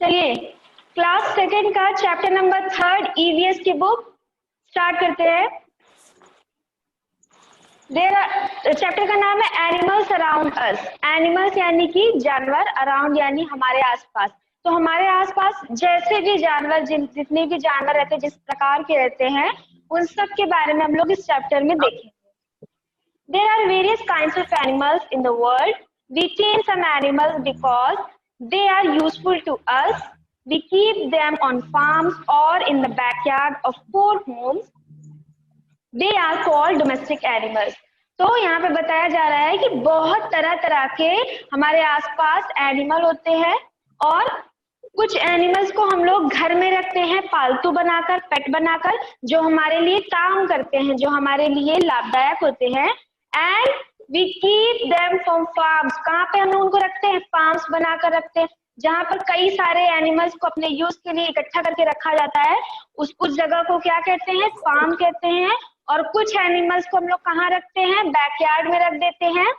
चलिए class second का chapter number 3 EVS की बुक स्टार्ट करते हैं। चैप्टर का नाम है एनिमल्स अराउंड अस। एनिमल्स यानी कि जानवर, अराउंड यानी हमारे आसपास। तो हमारे आसपास जैसे भी जानवर, जितने भी जानवर रहते हैं, जिस प्रकार के रहते हैं, उन सब के बारे में हम लोग इस चैप्टर में देखेंगे। There are various kinds of animals in the world. We tame some animals because they are useful to us. We keep them on farms or in the backyard of poor homes. They are called domestic animals. तो यहाँ पे बताया जा रहा है कि बहुत तरह तरह के हमारे आसपास एनिमल होते हैं और कुछ एनिमल्स को हम लोग घर में रखते हैं पालतू बनाकर, पेट बनाकर, जो हमारे लिए काम करते हैं, जो हमारे लिए लाभदायक होते हैं। And we keep them from farms. कहाँ पे हम लोग उनको रखते हैं? फार्म्स बनाकर रखते हैं, जहाँ पर कई सारे एनिमल्स को अपने यूज के लिए इकट्ठा करके रखा जाता है। उस जगह को क्या कहते हैं? फार्म कहते हैं। और कुछ एनिमल्स को हम लोग कहाँ रखते हैं? बैकयार्ड में रख देते हैं।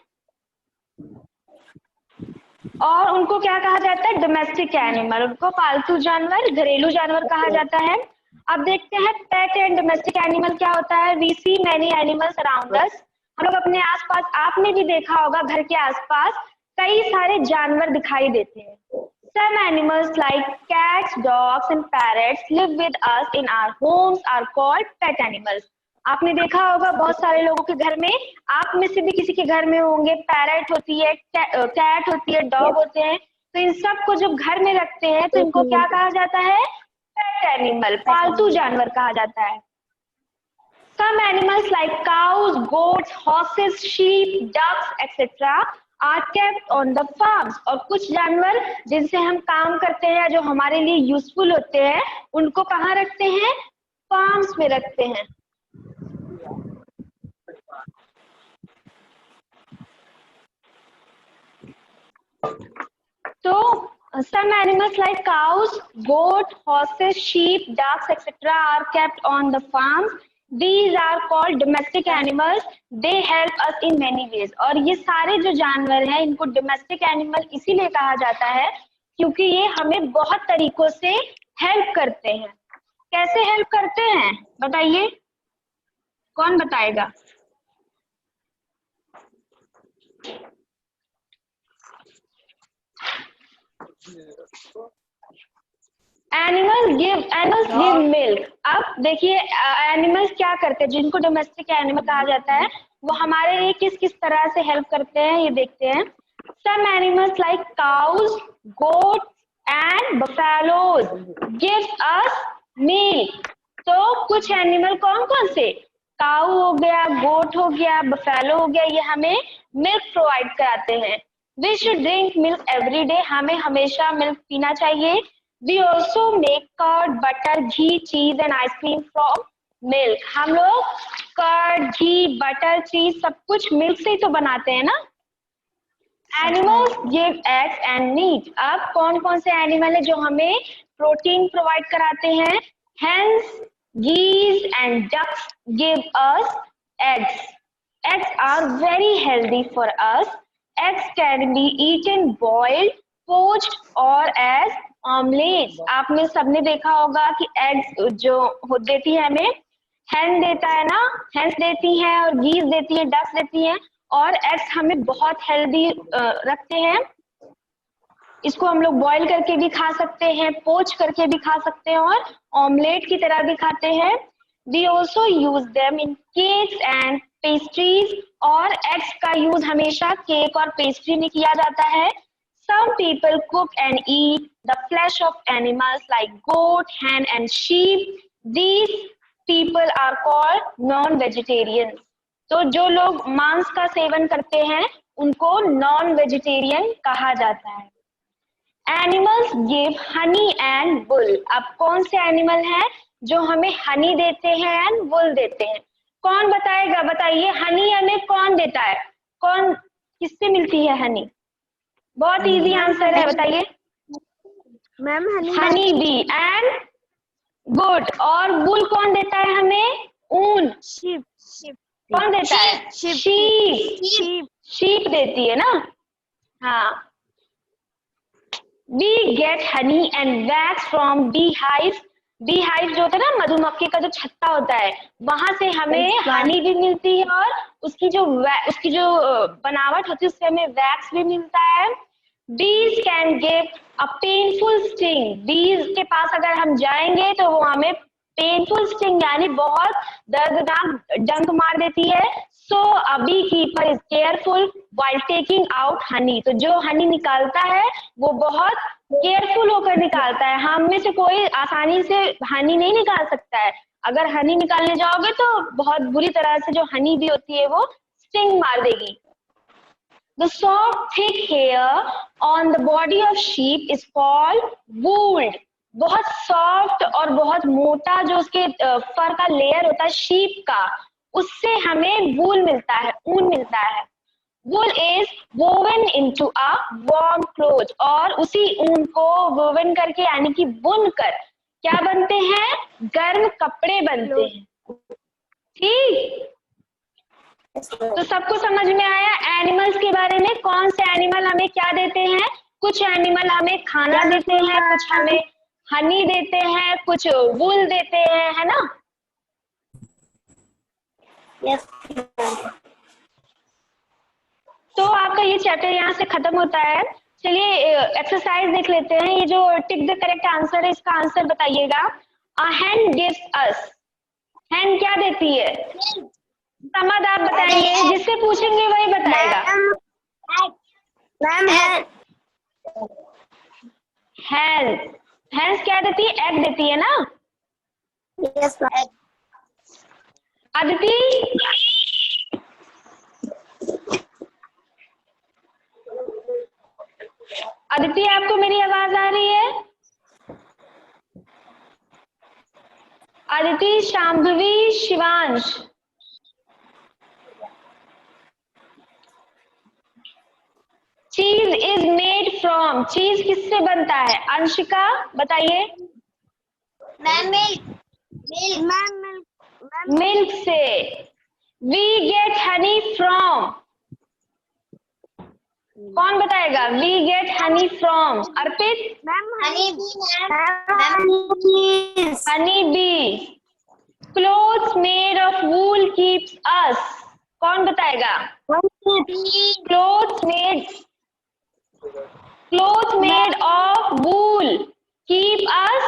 और उनको क्या कहा जाता है? Domestic animal. उनको पालतू जानवर, घरेलू जानवर कहा जाता है। अब देखते हैं पेट एंड डोमेस्टिक एनिमल क्या होता है। We see many animals around us. हम लोग अपने आसपास, आपने भी देखा होगा घर के आसपास कई सारे जानवर दिखाई देते हैं। Some animals like cats, dogs and parrots live with us in our homes are called pet animals. आपने देखा होगा बहुत सारे लोगों के घर में, आप में से भी किसी के घर में होंगे, पैरट होती है, कैट होती है, डॉग होते हैं। तो इन सब को जब घर में रखते हैं तो इनको क्या कहा जाता है? पेट एनिमल, पालतू जानवर कहा जाता है। Some animals like cows, goats, horses, sheep, ducks, etc. are kept on the farms. और कुछ जानवर जिनसे हम काम करते हैं, जो हमारे लिए यूजफुल होते हैं, उनको कहाँ रखते हैं? फार्म्स में रखते हैं। तो some animals like cows, goat, horses, sheep, ducks, etc. are kept on the farms. These are called domestic animals. They help us in many ways. और ये सारे जो जानवर हैं, इनको डोमेस्टिक एनिमल इसीलिए कहा जाता है क्योंकि ये हमें बहुत तरीकों से हेल्प करते हैं। कैसे हेल्प करते हैं बताइए, कौन बताएगा? Animals give milk. अब देखिए एनिमल्स क्या करते हैं, जिनको डोमेस्टिक एनिमल कहा जाता है, वो हमारे लिए किस किस तरह से हेल्प करते हैं, ये देखते हैं। Some animals like cows, goat and buffaloes gives us milk. तो कुछ एनिमल कौन कौन से? काऊ हो गया, गोट हो गया, बफेलो हो गया, ये हमें मिल्क प्रोवाइड कराते हैं। We should drink milk every day. हमें हमेशा मिल्क पीना चाहिए। We also make curd, butter, ghee, cheese and ice cream from milk. हम लोग कर्ड, घी, बटर, चीज सब कुछ मिल्क से ही तो बनाते हैं ना। Animals give eggs and meat. अब कौन कौन से एनिमल है जो हमें प्रोटीन प्रोवाइड कराते हैं? Hens, geese and ducks give us eggs. Eggs are very healthy for us. Eggs can be eaten boiled, poached or as omelette. आपने सबने देखा होगा कि एग्स जो देती है हमें, हैन देता है ना, हैंस देती हैं और गीज देती है, डक्स देती हैं। और एग्स हमें बहुत हेल्दी रखते हैं। इसको हम लोग बॉईल करके भी खा सकते हैं, पोच करके भी खा सकते हैं और ऑमलेट की तरह भी खाते हैं। We also use them in cakes and pastries. और एग्स का यूज हमेशा केक और पेस्ट्री में किया जाता है। Some people cook and eat the flesh of animals like goat, hen and sheep. These people are called non-vegetarians. तो जो लोग मांस का सेवन करते हैं उनको नॉन वेजिटेरियन कहा जाता है। Animals give honey and wool. अब कौन से एनिमल हैं जो हमें हनी देते हैं एंड वुल देते हैं? कौन बताएगा? बताइए, हनी हमें कौन देता है? कौन, किससे मिलती है हनी? बहुत इजी आंसर है, बताइए। Ma'am honey bee. And good. और वुल कौन देता है हमें? ऊन। शीप। कौन देता है? शीप देती है ना। हाँ, we get honey and wax from bee hive. Bee hive जो होता है ना, मधुमक्खी का जो छत्ता होता है, वहां से हमें हनी भी मिलती है और उसकी जो बनावट होती है उससे हमें वैक्स भी मिलता है। बीज can give a painful sting. बीज के पास अगर हम जाएंगे तो वो हमें पेनफुल स्टिंग यानी बहुत दर्दनाक डंक मार देती है। So a beekeeper is careful while taking out honey. तो जो हनी निकालता है वो बहुत केयरफुल होकर निकालता है। हम में से कोई आसानी से हनी नहीं निकाल सकता है। अगर हनी निकालने जाओगे तो बहुत बुरी तरह से जो हनी भी होती है वो स्टिंग मार देगी। The soft thick hair on the body of sheep is called wool. बहुत सॉफ्ट और बहुत मोटा जो उसके फर का लेयर होता है शीप का, उससे हमें वूल मिलता है, ऊन मिलता है। वूल is woven into a warm cloth. और उसी ऊन को वोवन करके यानी कि बुन कर क्या बनते हैं, गर्म कपड़े बनते हैं। ठीक, तो सबको समझ में आया एनिमल्स के बारे में, कौन से एनिमल हमें क्या देते हैं। कुछ एनिमल हमें खाना देते हैं, कुछ हमें हनी देते हैं, कुछ वूल देते हैं, है ना। यस। तो आपका ये चैप्टर यहाँ से खत्म होता है। चलिए एक्सरसाइज देख लेते हैं। ये जो टिक द करेक्ट आंसर है इसका आंसर बताइएगा। अ hen gives us, hen क्या देती है, समझ आप बताएंगे, जिससे पूछेंगे वही बताएगा। मैम हैंस क्या देती है, एग देती है ना। Yes ma'am. अदिति, अदिति आपको मेरी आवाज आ रही है। अदिति, शांभवी, शिवांश। चीज इज मेड फ्रॉम, चीज किससे बनता है, अंशिका बताइए। मैम मिल्क से। वी गेट हनी फ्रॉम, कौन बताएगा, we get honey from, Arpit. Honey bee. Clothes made of wool keeps us, कौन बताएगा, cloth made of wool keep us,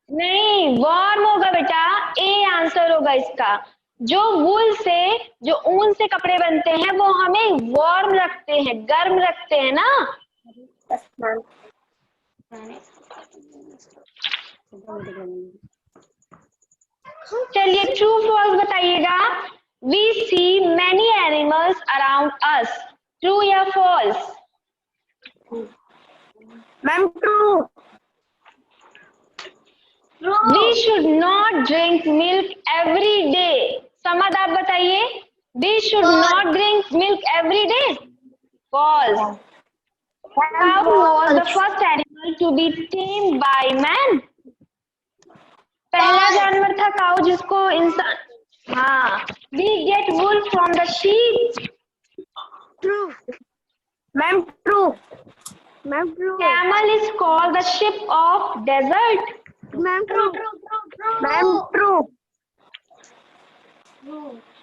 नहीं वार्म होगा बेटा, ए आंसर होगा इसका। जो वूल से, जो ऊन से कपड़े बनते हैं वो हमें वार्म रखते हैं, गर्म रखते हैं ना। चलिए ट्रू फॉल्स बताइएगा। We see many animals around us, true या false. Ma'am true. We should not drink milk every day, समझ आप बताइए। We should not drink milk every day, false. Cow was the first animal to be tamed by man. पहला जानवर था काऊ जिसको इंसान, हाँ। We get wool from the sheep. True ma'am true. Ma'am true. Camel is called the ship of desert. Ma'am true. Ma'am true.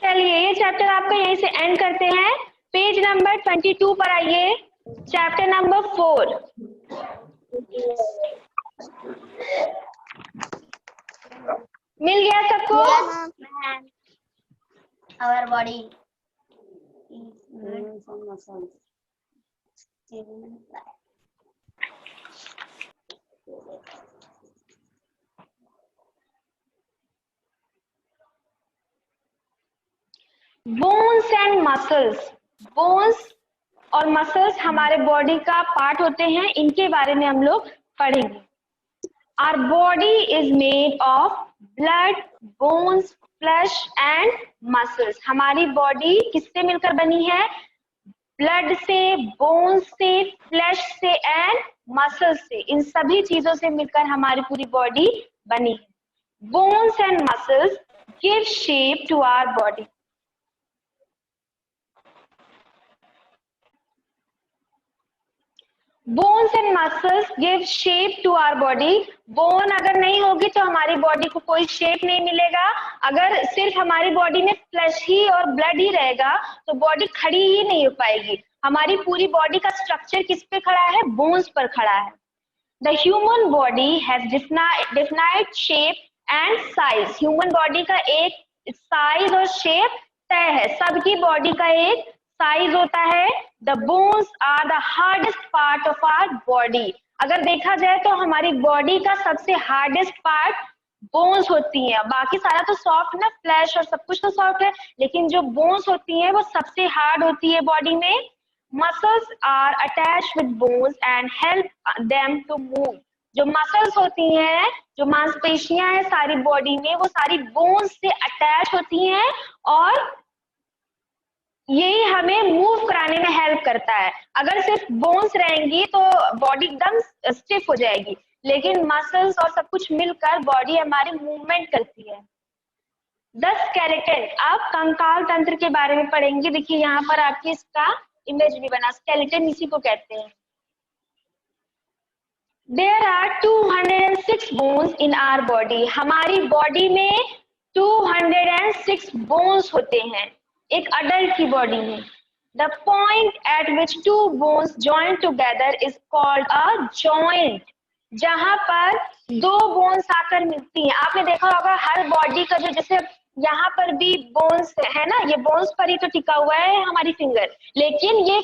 चलिए ये chapter आपका यहीं से एंड करते हैं। पेज नंबर 22 पर आइए, चैप्टर नंबर 4। मिल गया सबको। Our body bones and muscles, bones और मसल्स हमारे बॉडी का पार्ट होते हैं, इनके बारे में हम लोग पढ़ेंगे। Our body is made of blood, bones, flesh and muscles. हमारी बॉडी किससे मिलकर बनी है, ब्लड से, बोन्स से, फ्लैश से एंड मसल्स से। इन सभी चीजों से मिलकर हमारी पूरी बॉडी बनी है। Bones and muscles give shape to our body. Bones and muscles give shape to our body. Bone अगर नहीं होगी तो हमारी बॉडी को कोई शेप नहीं मिलेगा। अगर सिर्फ हमारी बॉडी में फ्लैश ही और ब्लड ही रहेगा तो बॉडी खड़ी ही नहीं हो पाएगी। हमारी पूरी बॉडी का स्ट्रक्चर किस पे खड़ा है? बोन्स पर खड़ा है। The human body has defined shape and size. Human body का एक साइज और शेप तय है। सबकी बॉडी का एक साइज होता है। The bones are the hardest part of our body. अगर देखा जाए तो हमारी बॉडी का सबसे हार्डेस्ट पार्ट बोन्स होती हैं। बाकी सारा तो सॉफ्ट ना, फ्लैश और सब कुछ तो सॉफ्ट है, लेकिन जो बोन्स होती हैं वो सबसे हार्ड होती है बॉडी में। Muscles are attached with bones and help them to move. जो मसल्स होती हैं, जो मांसपेशियां हैं सारी बॉडी में, वो सारी बोन्स से अटैच होती हैं और यही हमें मूव कराने में हेल्प करता है। अगर सिर्फ बोन्स रहेंगी तो बॉडी एकदम स्टिफ हो जाएगी, लेकिन मसल्स और सब कुछ मिलकर बॉडी हमारी मूवमेंट करती है। द स्केलेटन, आप कंकाल तंत्र के बारे में पढ़ेंगे। देखिए यहाँ पर आपकी इसका इमेज भी बना, स्केलेटन इसी को कहते हैं। There are 206 bones in our body. हमारी बॉडी में 206 बोन्स होते हैं एक अडल्ट की बॉडी में। The point at which two bones join together is called a joint. जहां पर दो बोन्स आकर मिलती हैं। आपने देखा होगा हर बॉडी का जो, जैसे यहाँ पर भी बोन्स है ना, ये बोन्स पर ही तो टिका हुआ है हमारी फिंगर, लेकिन ये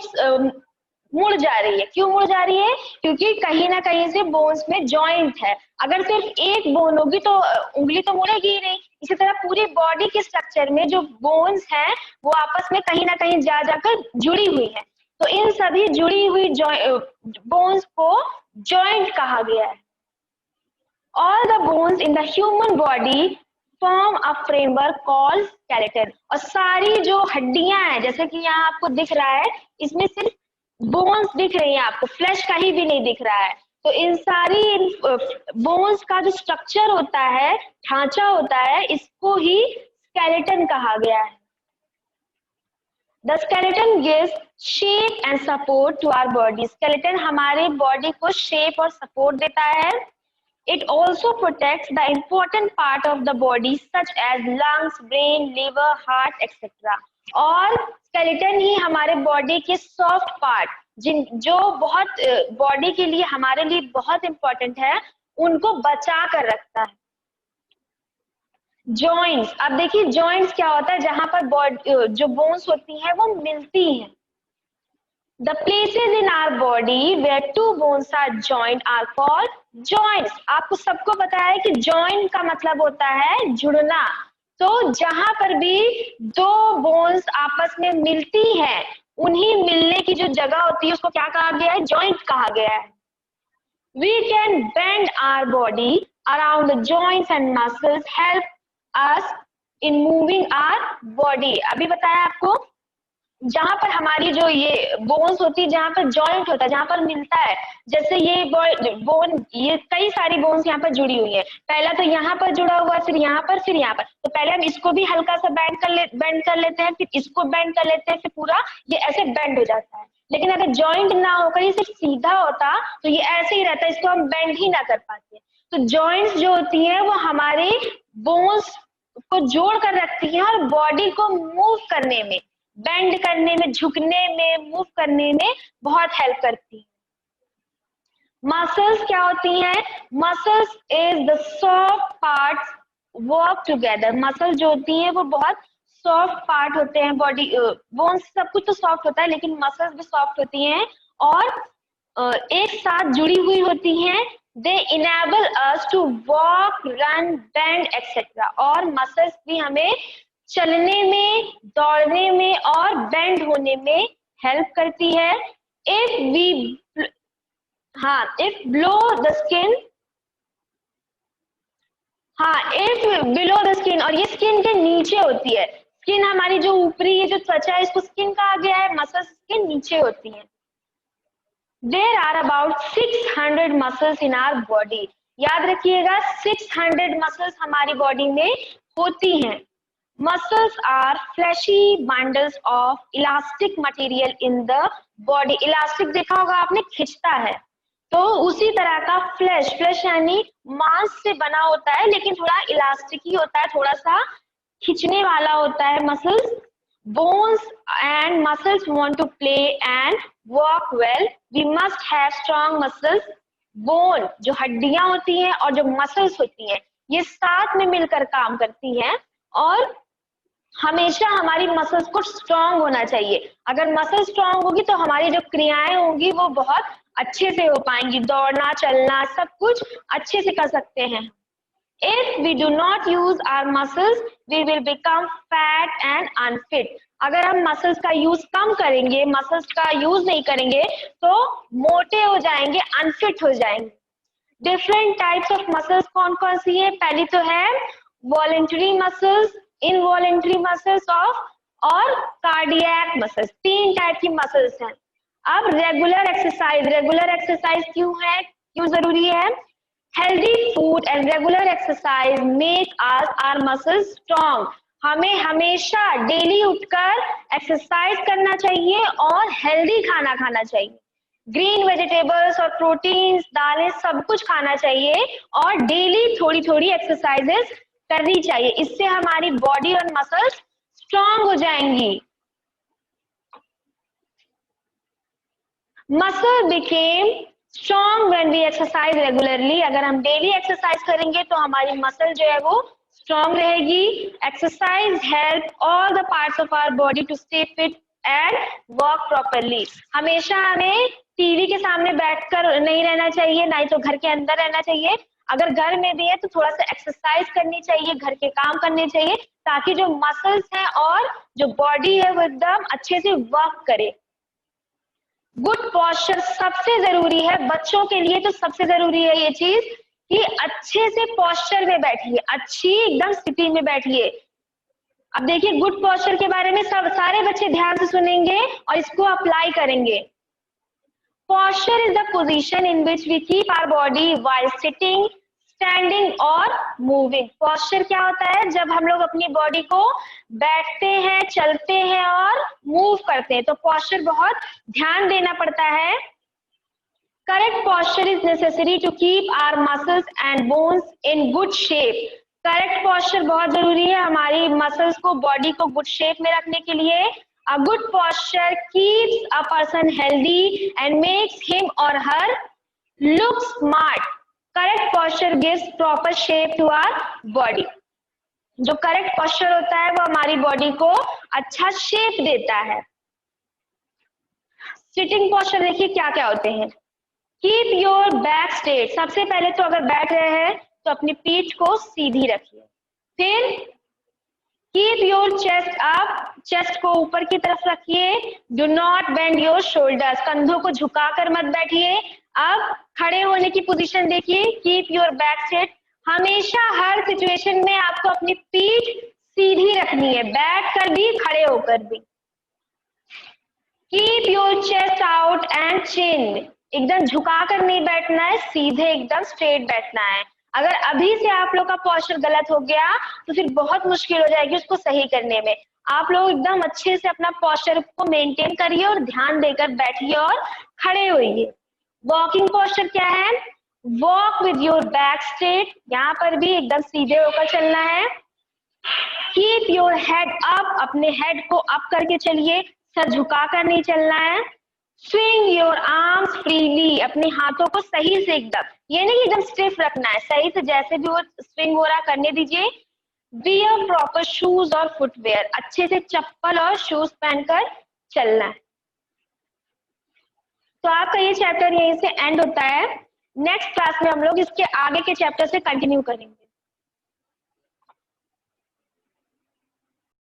मुड़ जा रही है। क्यों मुड़ जा रही है? क्योंकि कहीं ना कहीं से बोन्स में जॉइंट है। अगर सिर्फ एक बोन होगी तो उंगली तो मुड़ेगी ही नहीं। इसी तरह पूरी बॉडी के स्ट्रक्चर में जो बोन्स हैं वो आपस में कहीं ना कहीं जा जाकर जुड़ी हुई है। तो इन सभी जुड़ी हुई बोन्स को जॉइंट कहा गया है। All the bones in the human body form a framework called skeleton. और सारी जो हड्डियां हैं, जैसे कि यहाँ आपको दिख रहा है, इसमें सिर्फ बोन्स दिख रही है, आपको फ्लैश कहीं भी नहीं दिख रहा है। तो इन सारी बोन्स का जो स्ट्रक्चर होता है, ढांचा होता है, इसको ही स्केलेटन कहा गया है। The skeleton gives shape and support to our body. Skeleton हमारे बॉडी को शेप और सपोर्ट देता है। It also protects the important part of the body such as lungs, brain, liver, heart, etc. और स्केलेटन ही हमारे बॉडी के soft part, जो बहुत बॉडी के लिए हमारे लिए बहुत इंपॉर्टेंट है, उनको बचा कर रखता है। जॉइंट्स, अब देखिए जॉइंट्स क्या होता है? जहां पर जो बोन्स होती हैं वो मिलती हैं। The places in our body where two bones are joined are called joints. आपको सबको पता है कि joint का मतलब होता है जुड़ना। तो जहां पर भी दो बोन्स आपस में मिलती हैं, उन्हीं मिलने की जो जगह होती है उसको क्या कहा गया है? जॉइंट कहा गया है। We can bend our body around the joints and muscles help us in moving our body. अभी बताया आपको, जहां पर हमारी जो ये बोन्स होती है, जहां पर जॉइंट होता है, जहां पर मिलता है, जैसे ये बोन, ये कई सारी बोन्स यहाँ पर जुड़ी हुई है। पहला तो यहाँ पर जुड़ा हुआ, फिर यहाँ पर, फिर यहाँ पर। तो पहले हम इसको भी हल्का सा बेंड कर लेते हैं, फिर इसको बेंड कर लेते हैं, फिर पूरा ये ऐसे बेंड हो जाता है। लेकिन अगर जॉइंट ना होकर ये सिर्फ सीधा होता तो ये ऐसे ही रहता, इसको हम बेंड ही ना कर पाते। तो जॉइंट्स जो होती है वो हमारे बोन्स को जोड़ कर रखती है और बॉडी को मूव करने में, बेंड करने में, झुकने में, मूव करने में बहुत हेल्प करती है। मसल्स क्या होती हैं? Muscles is the soft parts work together. Muscles जो होती हैं वो बहुत सॉफ्ट पार्ट होते हैं बॉडी, बोन्स सब कुछ तो सॉफ्ट होता है, लेकिन मसल्स भी सॉफ्ट होती हैं और एक साथ जुड़ी हुई होती हैं। They enable us to walk, run, bend etcetera. और मसल्स भी हमें चलने में, दौड़ने में और बेंड होने में हेल्प करती है। If below the skin, if below the skin, और ये स्किन के नीचे होती है। स्किन हमारी जो ऊपरी ये जो त्वचा है, इसको स्किन कहा गया है, मसल्स स्किन नीचे होती है। There are about 600 muscles in our body. याद रखिएगा 600 मसल्स हमारी बॉडी में होती हैं। Muscles are fleshy bundles of elastic material in the body, elastic देखा होगा आपने, खिंचता है, तो उसी तरह का फ्लैश यानी मांस से बना होता है लेकिन थोड़ा इलास्टिक ही होता है, थोड़ा सा खिंचने वाला होता है muscles. Bones and muscles want to play and work well. We must have strong muscles. Bone जो हड्डियां होती हैं और जो मसल्स होती हैं ये साथ में मिलकर काम करती हैं और हमेशा हमारी मसल्स को स्ट्रांग होना चाहिए. अगर मसल स्ट्रांग होगी तो हमारी जो क्रियाएं होंगी वो बहुत अच्छे से हो पाएंगी, दौड़ना चलना सब कुछ अच्छे से कर सकते हैं. If we do not use our muscles, we will become fat and unfit. अगर हम मसल्स का यूज कम करेंगे, मसल्स का यूज नहीं करेंगे तो मोटे हो जाएंगे, अनफिट हो जाएंगे. डिफरेंट टाइप्स ऑफ मसल्स कौन कौन सी है? पहली तो है वॉलेंटरी मसल्स, इनवॉलेंटरी मसल्स और कार्डियक मसल्स. 3 टाइप की मसल्स हैं. अब रेगुलर एक्सरसाइज क्यों है, क्यों जरूरी है? Healthy food and regular exercise make our muscles strong. हमें हमेशा डेली उठकर एक्सरसाइज करना चाहिए और हेल्दी खाना खाना चाहिए. ग्रीन वेजिटेबल्स और प्रोटीन्स, दालें सब कुछ खाना चाहिए और डेली थोड़ी थोड़ी एक्सरसाइजेस करनी चाहिए. इससे हमारी बॉडी और मसल्स स्ट्रांग हो जाएंगी. Muscle became strong when we exercise regularly. अगर हम डेली एक्सरसाइज करेंगे तो हमारी मसल जो है वो स्ट्रॉन्ग रहेगी. Exercise help all the parts of our body to stay fit and work properly. हमेशा हमें टीवी के सामने बैठकर नहीं रहना चाहिए, नहीं तो घर के अंदर रहना चाहिए. अगर घर में भी है तो थोड़ा सा एक्सरसाइज करनी चाहिए, घर के काम करने चाहिए ताकि जो मसल्स हैं और जो बॉडी है वो एकदम अच्छे से वर्क करे. गुड पॉस्चर सबसे जरूरी है बच्चों के लिए, तो सबसे जरूरी है ये चीज कि अच्छे से पॉस्चर में बैठिए, अच्छी एकदम स्थिति में बैठिए. अब देखिए गुड पॉस्चर के बारे में सब सारे बच्चे ध्यान से सुनेंगे और इसको अप्लाई करेंगे. Posture is the position in which we keep our body while sitting, standing और मूविंग. पॉस्चर क्या होता है? जब हम लोग अपनी बॉडी को बैठते हैं, चलते हैं और मूव करते हैं, तो पॉस्चर बहुत ध्यान देना पड़ता है. Correct posture is necessary to keep our muscles and bones in good shape. Correct posture बहुत जरूरी है हमारी मसल्स को, बॉडी को गुड शेप में रखने के लिए. A good posture keeps a person healthy and makes him or her look smart. Correct posture gives proper shape to our body. जो करेक्ट पॉस्चर होता है वो हमारी बॉडी को अच्छा शेप देता है. सिटिंग पॉस्चर देखिए क्या क्या होते हैं. Keep your back straight. सबसे पहले तो अगर बैठ रहे हैं तो अपनी पीठ को सीधी रखिए. फिर keep your chest up. Chest को ऊपर की तरफ रखिए. Do not bend your shoulders. कंधों को झुकाकर मत बैठिए. अब खड़े होने की पोजीशन देखिए. Keep your back straight. हमेशा हर सिचुएशन में आपको अपनी पीठ सीधी रखनी है, बैठकर भी खड़े होकर भी. Keep your chest out and chin. एकदम झुकाकर नहीं बैठना है, सीधे एकदम स्ट्रेट बैठना है. अगर अभी से आप लोग का पॉस्चर गलत हो गया तो फिर बहुत मुश्किल हो जाएगी उसको सही करने में. आप लोग एकदम अच्छे से अपना पॉस्चर को मेंटेन करिए और ध्यान देकर बैठिए और खड़े होइए. वॉकिंग पॉस्चर क्या है? Walk with your back straight. यहाँ पर भी एकदम सीधे होकर चलना है. Keep your head up. अपने हेड को अप करके चलिए, सर झुकाकर नहीं चलना है. Swing your arms freely. अपने हाथों को सही से एकदम, ये नहीं एकदम स्टिफ रखना है, सही से जैसे भी वो स्विंग हो रहा करने दीजिए. वियर प्रॉपर शूज और फुटवेयर. अच्छे से चप्पल और शूज पहनकर चलना है. तो आपका ये चैप्टर यहीं से एंड होता है. नेक्स्ट क्लास में हम लोग इसके आगे के चैप्टर से कंटिन्यू करेंगे.